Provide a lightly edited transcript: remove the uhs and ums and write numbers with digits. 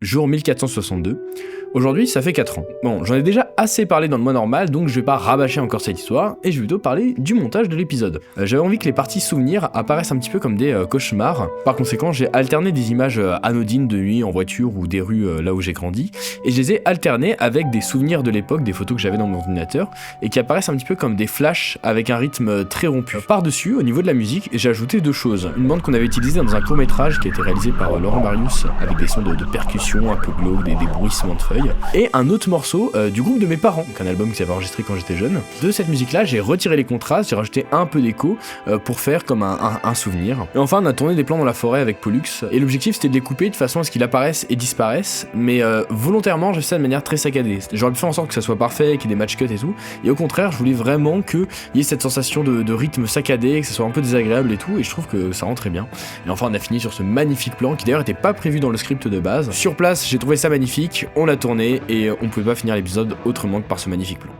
Jour 1462. Aujourd'hui, ça fait 4 ans. Bon, j'en ai déjà assez parlé dans le mois normal, donc je vais pas rabâcher encore cette histoire, et je vais plutôt parler du montage de l'épisode. J'avais envie que les parties souvenirs apparaissent un petit peu comme des cauchemars. Par conséquent, j'ai alterné des images anodines de nuit en voiture ou des rues là où j'ai grandi, et je les ai alternées avec des souvenirs de l'époque, des photos que j'avais dans mon ordinateur, et qui apparaissent un petit peu comme des flashs avec un rythme très rompu. Par-dessus, au niveau de la musique, j'ai ajouté deux choses. Une bande qu'on avait utilisée dans un court-métrage qui a été réalisé par Laurent Marius, avec des sons de percussion un peu glauques, des bruissements de feuilles, et un autre morceau du groupe de mes parents, un album que j'avais enregistré quand j'étais jeune. De cette musique-là, j'ai retiré les contrastes, j'ai rajouté un peu d'écho pour faire comme un souvenir. Et enfin, on a tourné des plans dans la forêt avec Pollux, et l'objectif c'était de les couper de façon à ce qu'ils apparaissent et disparaissent, mais volontairement, j'ai fait ça de manière très saccadée. J'aurais pu faire en sorte que ça soit parfait, qu'il y ait des match cuts et tout, et au contraire, je voulais vraiment qu'il y ait cette sensation de rythme saccadé, que ça soit un peu désagréable et tout, et je trouve que ça rend très bien. Et enfin, on a fini sur ce magnifique plan qui d'ailleurs était pas prévu dans le script de base. Sur place, j'ai trouvé ça magnifique, on l'a tourné, et on pouvait pas finir l'épisode autrement que par ce magnifique plan.